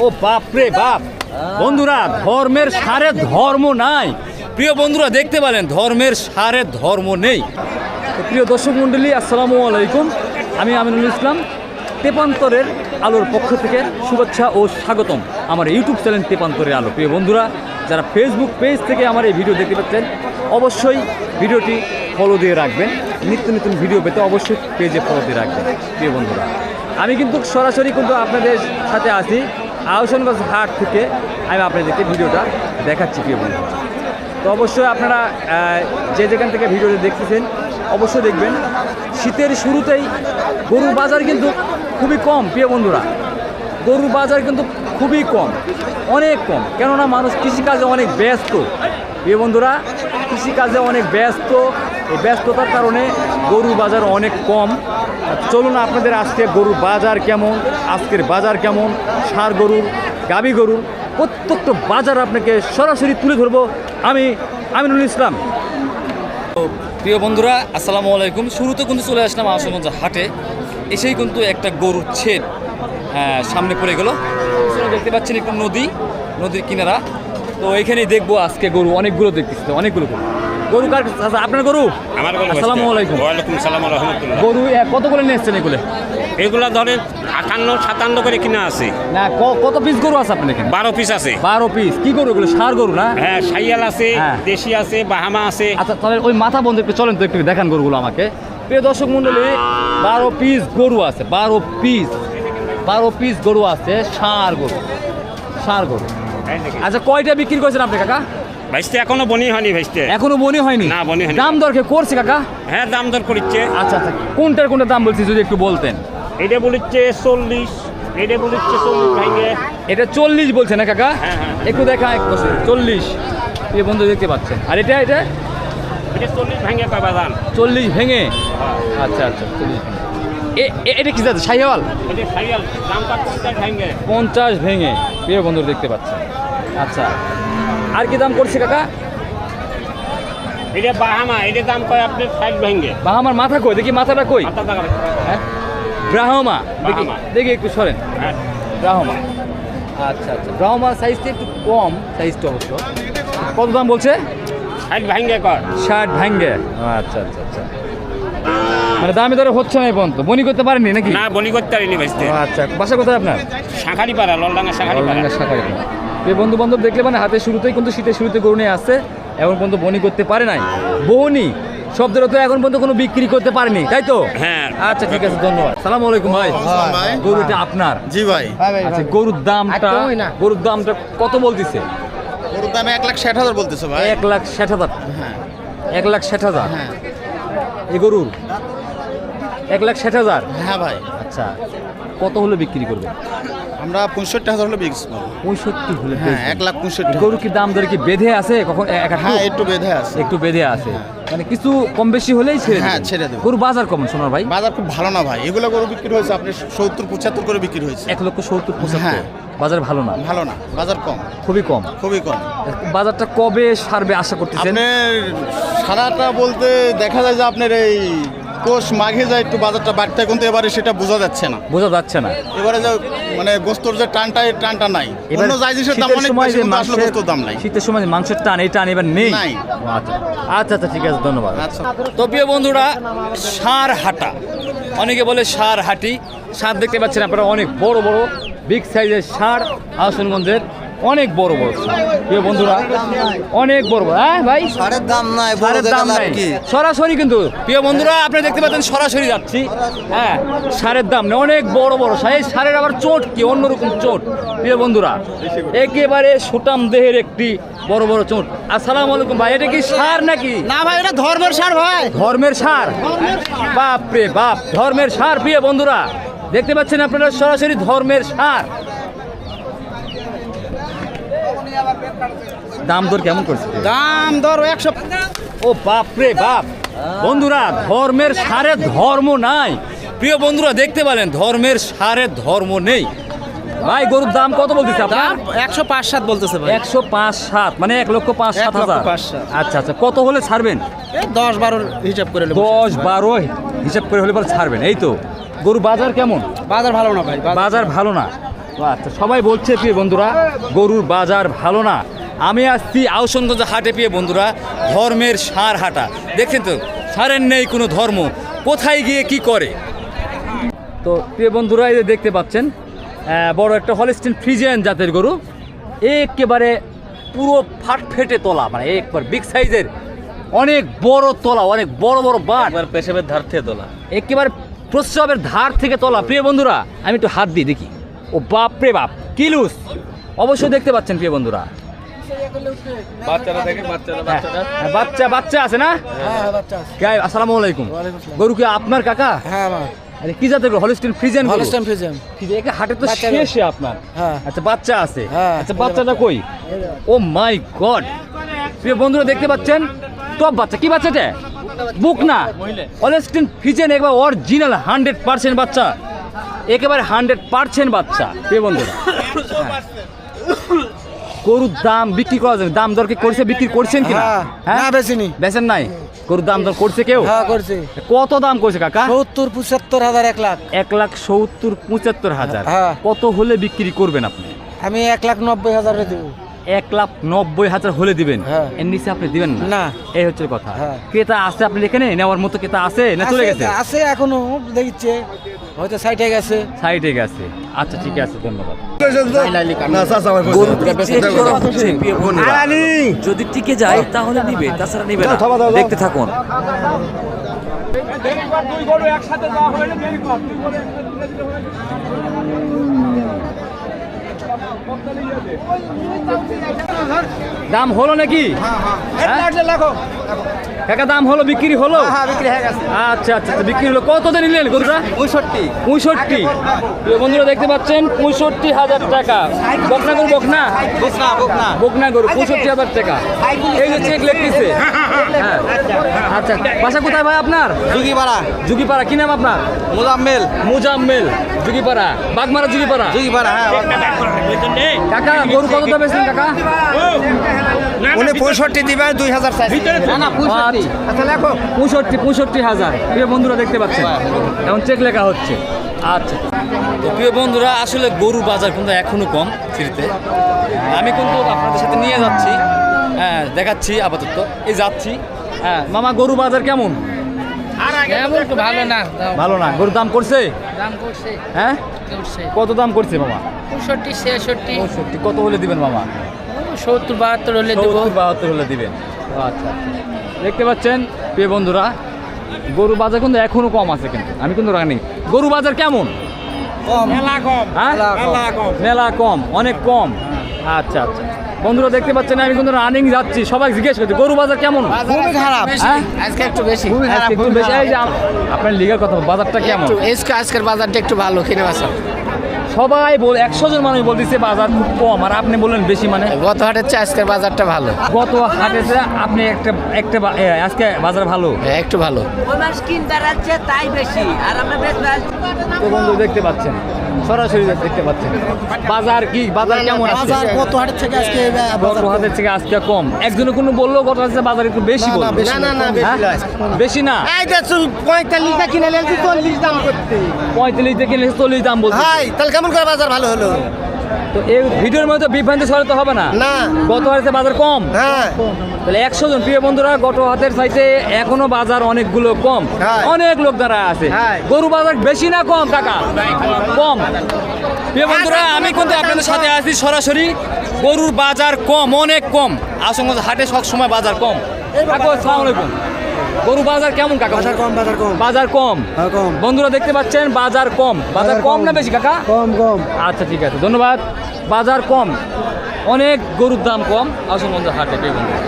ও বাপ রে বাপ, বন্ধুরা ধর্মের সারে ধর্ম নাই। প্রিয় বন্ধুরা দেখতে পেলেন ধর্মের সারে ধর্ম নেই। তো প্রিয় দর্শক মণ্ডলী, আসসালামু আলাইকুম। আমি আমিনুল ইসলাম, তেপান্তরের আলোর পক্ষ থেকে শুভেচ্ছা ও স্বাগতম আমার ইউটিউব চ্যানেল তেপান্তরের আলো। প্রিয় বন্ধুরা, যারা ফেসবুক পেজ থেকে আমার এই ভিডিও দেখতে পাচ্ছেন অবশ্যই ভিডিওটি ফলো দিয়ে রাখবেন। নিত্য নতুন ভিডিও পেতে অবশ্যই পেজে ফলো দিয়ে রাখবেন। প্রিয় বন্ধুরা, আমি কিন্তু সরাসরি কিন্তু আপনাদের সাথে আছি আহসানগঞ্জ হাট থেকে। আমি আপনাদেরকে ভিডিওটা দেখাচ্ছি। প্রিয় বন্ধুরা, তো অবশ্যই আপনারা যে যেখান থেকে ভিডিওটি দেখতেছেন অবশ্যই দেখবেন শীতের শুরুতেই গরুর বাজার কিন্তু খুবই কম। প্রিয় বন্ধুরা, গরুর বাজার কিন্তু খুবই কম, অনেক কম। কেননা মানুষ কৃষিকাজে অনেক ব্যস্ত। প্রিয় বন্ধুরা, কৃষিকাজে অনেক ব্যস্ত। এই ব্যস্ততার কারণে গরুর বাজার অনেক কম। চলুন আপনাদের আজকে গরুর বাজার কেমন, আজকের বাজার কেমন, ষাঁড় গরুর, গাভী গরুর প্রত্যেকটা বাজার আপনাকে সরাসরি তুলে ধরবো আমি আমিনুল ইসলাম। তো প্রিয় বন্ধুরা, আসসালামু আলাইকুম। শুরুতে কিন্তু চলে আসলাম আহসানগঞ্জ হাটে। এসেই কিন্তু একটা গরুর ছেদ সামনে পড়ে গেল। দেখতে পাচ্ছেন একটু নদীর কিনারা। তো এখানেই দেখবো আজকে গরু অনেকগুলো দেখতেছি, অনেকগুলো গরু। কার আপনার গরু? আমার গরু। আসসালামু আলাইকুম। ওয়ালাইকুম সালাম ওয়া রাহমাতুল্লাহ। গরু কত করে নিয়ে এসছেন এগুলো? এগুলা ধরেন 58-57 করে কিনা আছে। না, কত পিস গরু আছে আপনার এখানে? 12 পিস আছে। 12 পিস। কি গরু এগুলো? ষাঁড় গরু না? হ্যাঁ, শাইয়াল আছে, হ্যাঁ। দেশি আছে, বাহামা আছে। আচ্ছা, তাহলে ওই মাথা বন্ধ একটু চলেন তো, একটু দেখান গরুগুলো আমাকে। প্রিয় দর্শক মণ্ডলী, 12 পিস গরু আছে। 12 পিস গরু আছে, ষাঁড় গরু। আচ্ছা, কয়টা বিক্রি করেছেন আপনি কাকা? ভাইস্তে এখনো বনি হয়নি ভাইস্তে। এখনো বনি হয়নি? না, বনি হয়নি। দাম দর কে করছে কাকা? হ্যাঁ, দাম দর করছে। আচ্ছা, কোনটার দাম বলছি যদি একটু বলতেন। এটা বলছে 40, এটা বলছে 40 ভাঙে। এটা 40 বলছে না কাকা? হ্যাঁ। একটু দেখা, 40 এই বন্ধু দেখতে পাচ্ছেন। আর এটা এটা 40 ভাঙে পাবা দাম। 40 ভেঙে? আচ্ছা, 40 ভেঙে। এটা কি যাচ্ছে? শাহিওয়াল? এটা শাইয়াল, দামটা 50 ভাঙে। 50 ভেঙে প্রিয় বন্ধু দেখতে পাচ্ছেন। আচ্ছা, আর কি দাম করছে কাকা? এটা বাহামা, এটা দাম কয় আপনি 60 ভাঙে। বাহামার মাথা কই দেখি, মাথাটা কই? মাথা টাকা। হ্যাঁ, ব্রাহ্মা ব্রাহ্মা। দেখি একটু সরেন। হ্যাঁ, ব্রাহ্মা। আচ্ছা, ব্রাহ্মার সাইজটা একটু কম, সাইজটা অবশ্য। কত দাম বলছে? 60 ভাঙে কর। 60 ভেঙে। আচ্ছা, মানে দামি দরে হচ্ছে না এই পর্যন্ত? বনি করতে পারেননি নাকি? না, বনি করতে পারিনি ভাইস্তে। আচ্ছা, বাসা কোথায় আপনার? শাঁখারি পাড়া, ললডাঙ্গা শাঁখারি পাড়া। এই বন্ধু বান্ধব দেখলে মানে হাতে শুরুতেই কিন্তু শীতের শুরুতে গরু নিয়ে আসছে, এখন পর্যন্ত বনি করতে পারে নাই। বনি শব্দটা তো এখন পর্যন্ত কোনো বিক্রি করতে পারেনি, তাই তো? হ্যাঁ। আচ্ছা, ঠিক আছে, ধন্যবাদ। সালাম আলাইকুম ভাই। গরুটা আপনার? জি ভাই। আচ্ছা, গরুর দামটা কত বলতেছে? গরুর দাম 1,60,000 বলতেছে ভাই। 1,60,000? হ্যাঁ। 1,60,000 হ্যাঁ। এই গরুর 1,60,000? হ্যাঁ ভাই। আচ্ছা, কত হলে বিক্রি করবে? আমরা 65,000 হলে বিক্রি করব। 65 হলে? হ্যাঁ, 1,65,000। গরু কি দাম দরে কি বেঁধে আছে কখন? হ্যাঁ, একটু বেঁধে আছে। একটু বেঁধে আছে, মানে কিছু কম বেশি হলেই হ্যাঁ, ছেড়ে দেব। গরু বাজার কম সোনার ভাই? বাজার খুব ভালো না ভাই। এগুলো গরু বিক্রি হয়েছে আপনি 70-75 করে বিক্রি হয়েছে। 1,70,75? হ্যাঁ। বাজার ভালো না? ভালো না, বাজার কম, খুবই কম। খুবই কম। বাজারটা কবে সারবে আশা করতেছেন? আপনার সারাটা বলতে দেখা যায় যে আপনার এই কোষ মাঘে যায় একটু বাজারটা বাড়তে, কিন্তু এবারে সেটা বোঝা যাচ্ছে না। এবারে যে মানে গোস্তর যে টানটা, এই টানটা নাই। অন্য জিনিসের দাম অনেক বেশি, কিন্তু আসলে গোস্তর দাম নাই। শীতের সময় মাংসের টান, এই টান এবার নেই। আচ্ছা, ঠিক আছে, ধন্যবাদ। তো প্রিয় বন্ধুরা, ষাঁড় হাটা, অনেকে বলে ষাঁড় হাটি। ষাঁড় দেখতে পাচ্ছেন আপনারা, অনেক বড় বিগ সাইজের ষাঁড় আহসানগঞ্জের, অনেক বড় ষাঁড়। প্রিয় বন্ধুরা, অনেক বড়। হ্যাঁ ভাই, ষাঁড়ের দাম নাই, ষাঁড়ের দাম নাই সরাসরি কিন্তু। প্রিয় বন্ধুরা, আপনারা দেখতে পাচ্ছেন সরাসরি যাচ্ছি। হ্যাঁ, ষাঁড়ের দাম নেই, অনেক বড় সাইজ। ষাঁড়ের আবার চোট কি অন্যরকম চোট। প্রিয় বন্ধুরা, একেবারে সুটাম দেহের একটি বড় চোট। আসসালামু আলাইকুম ভাই, এটা কি ষাঁড় নাকি? না ভাই, এটা ধর্মের ষাঁড় ভাই। ধর্মের ষাঁড়? বাপ রে বাপ, ধর্মের ষাঁড়। প্রিয় বন্ধুরা, দেখতে পাচ্ছেন আপনারা সরাসরি ধর্মের ষাঁড়। দাম দর কেমন করছে? দাম দর 100। ও বাপ রে বাপ, বন্ধুরা ধর্মের ষাঁড়ে ধর্ম নাই। প্রিয় বন্ধুরা দেখতে পেলেন ধর্মের ষাঁড়ে ধর্ম নেই। ভাই, গরুর দাম কত বলতেছে আপনার? 105-7 বলতেছে ভাই। 105-7 মানে 1,05,000। আচ্ছা, কত হলে ছাড়বেন? 10-12 হিসাব করে 10-12 হিসাব করে হলে পরে ছাড়বেন, এই তো। গরু বাজার কেমন? বাজার ভালো না ভাই, বাজার ভালো না। আচ্ছা, সবাই বলছে প্রিয় বন্ধুরা গরুর বাজার ভালো না। আমি আসছি আউশনগঞ্জ হাটে প্রিয় বন্ধুরা, ধর্মের ষাঁড় হাটা। দেখছেন তো, ষাঁড়ের নেই কোনো ধর্ম, কোথায় গিয়ে কি করে। তো প্রিয় বন্ধুরা, এই যে দেখতে পাচ্ছেন বড় একটা হলস্টিন ফ্রিজিয়ান জাতের গরু, একেবারে পুরো ফাটফেটে তোলা, মানে একবার বিগ সাইজের, অনেক বড় তোলা, অনেক বড় বড় বাট, পেশাবের ধার থেকে তোলা, একেবারে প্রস্রাবের ধার থেকে তোলা। প্রিয় বন্ধুরা, আমি একটু হাত দিই দেখি, ও বাপ রে বাপ, কি লুজ। অবশ্যই দেখতে পাচ্ছেন প্রিয় বন্ধুরা, বাচ্চা আছে না? গাই, আসসালামু আলাইকুম। গরু কি আপনার কাকা? হ্যাঁ আরে কি জাতের হলস্টিন ফ্রিজিয়ান? Holstein Friesian. হাটে তো শেষে আপনার। হ্যাঁ। আচ্ছা, বাচ্চা আছে। হ্যাঁ। আচ্ছা, বাচ্চাটা কই? ও মাই গড, প্রিয় বন্ধুরা দেখতে পাচ্ছেন টপ বাচ্চা। কি বাচ্চাটা? বুক না, হলস্টিন ফ্রিজিয়ান, একবার অরিজিনাল 100% বাচ্চা, একেবারে 100% বাচ্চা প্রিয় বন্ধুরা। গরুর দাম বিক্রি করা যাবে, দাম দর কি করছে, বিক্রি করছেন কি না? না, বেচিনি। বেচেন নাই? গরুর দাম দর করছে কেউ? হ্যাঁ, করছে। কত দাম করছে কাকা? 70-75,000, 1 লাখ। 1,70,75,000। হ্যাঁ। কত হলে বিক্রি করবেন আপনি? আমি 1,90,000 দেবো। 1,90,000 হলে দিবেন? হ্যাঁ। এর নিচে আপনি দিবেন না? না। এই হচ্ছে কথা। হ্যাঁ। ক্রেতা আছে আপনি এখানে নেওয়ার মতো? ক্রেতা আছে না চলে গেছে? আছে এখনো, দেখছে হয়তো সাইডে গেছে। সাইডে গেছে। আচ্ছা, ঠিক আছে, ধন্যবাদ। যদি টিকে যায় তাহলে নিবে, তাছাড়া নিবে না। দেখতে থাকুন। দাম হলো নাকি? কাকা দাম হলো, বিক্রি হলো? হ্যাঁ, বিক্রি হয়ে গেছে। আচ্ছা আচ্ছা, বিক্রি হলো। কত দিয়ে নিলেন গরুটা? 65। বন্ধুরা দেখতে পাচ্ছেন 65,000 টাকা। বকনা গরু, বকনা গরু 65,000 টাকা। এই যে চেক লেখতেছে। হ্যাঁ, আচ্ছা, বাসা কোথায় ভাই আপনার? যুগিপাড়া। কি নাম আপনার? মুজাম্মেল। যুগিপাড়া, বাগমারা যুগিপাড়া। কাকা গরু কত দাম বেচলেন কাকা? 65 দিবে, 2,000 চাইছে। না, 65,000। প্রিয় বন্ধুরা দেখতে পাচ্ছেন এখন চেক লেখা হচ্ছে। আচ্ছা, তো প্রিয় বন্ধুরা, আসলে গরু বাজার কিন্তু এখনো কম ফ্রিতে। আমি কিন্তু আপনাদের সাথে নিয়ে যাচ্ছি, হ্যাঁ দেখাচ্ছি আপাতত, এই যাচ্ছি। হ্যাঁ মামা, গরু বাজার কেমন? ভালো না। গরুর দাম করছে? হ্যাঁ, কত দাম করছে মামা? 65। কত হলে দিবেন মামা? 70-72 হলে দেবো। 72 হলে দিবেন। আচ্ছা, দেখতে পাচ্ছেন প্রিয় বন্ধুরা, গরু বাজার কিন্তু এখনো কম আছে, কিন্তু আমি কিন্তু রানি। গরু বাজার কেমন? হ্যাঁ, মেলা কম, অনেক কম। আচ্ছা আচ্ছা, বন্ধুরা দেখতে পাচ্ছেন আমি কিন্তু রানিং যাচ্ছি, সবাই জিজ্ঞেস করছে গরু বাজার কেমন? খুবই খারাপ। হ্যাঁ, আজকে একটু বেশি। একটু বেশি। এই যে আপনার লিগের কথা, বাজারটা কেমন? আজকের বাজারটা একটু ভালো কিনে বাসা। সবাই 100 জন মানুষ বলতেছে বাজার খুব কম, আর আপনি বললেন বেশি। মানে গত হাটের চেয়ে আজকের বাজারটা ভালো। গত হাটেতে আপনি আজকে বাজার ভালো, একটু ভালো। ওনার স্কিন দাঁড়াচ্ছে তাই বেশি, আর আমরা বেশ তো বন্ধু দেখতে পাচ্ছেন, সরাসরি দেখতে পাচ্ছেন বাজার কি, বাজার কেমন আছে? বাজার গত হাটের থেকে আজকে গত হাটের থেকে আজকে কম। একজনে কোনো বললো গত হাটের বাজার একটু বেশি বললো। হ্যাঁ? বেশি না, 45 টাকা কিনে নিয়েছি, 40 দাম করতে। 45 থেকে 40 দাম বলছে। তাহলে কেমন করে বাজার ভালো হলো? তো এই ভিডিওর মধ্যে বিভ্রান্তি ছড়াতে হবে না। না। গত হাটে বাজার কম। হ্যাঁ। তাহলে 100 জন প্রিয় বন্ধুরা, গত হাটের চাইতে এখনো বাজার অনেকগুলো কম। হ্যাঁ। অনেক লোক দাঁড়ায় আছে। হ্যাঁ। গরু বাজার বেশি না কম কাকা? কম। প্রিয় বন্ধুরা, আমি কিন্তু আপনাদের সাথে আছি সরাসরি। গরুর বাজার কম, অনেক কম। আশুগঞ্জ হাটে সব সময় বাজার কম। কাকু আসসালামু আলাইকুম। গরু বাজার কেমন কাকা? বাজার কম। বাজার কম। হ্যাঁ, কম। বন্ধুরা দেখতে পাচ্ছেন বাজার কম। বাজার কম না বেশি কাকা? কম। আচ্ছা, ঠিক আছে, ধন্যবাদ। বাজার কম, অনেক গরুর দাম কম আশুগঞ্জ হাটে প্রিয় বন্ধুরা।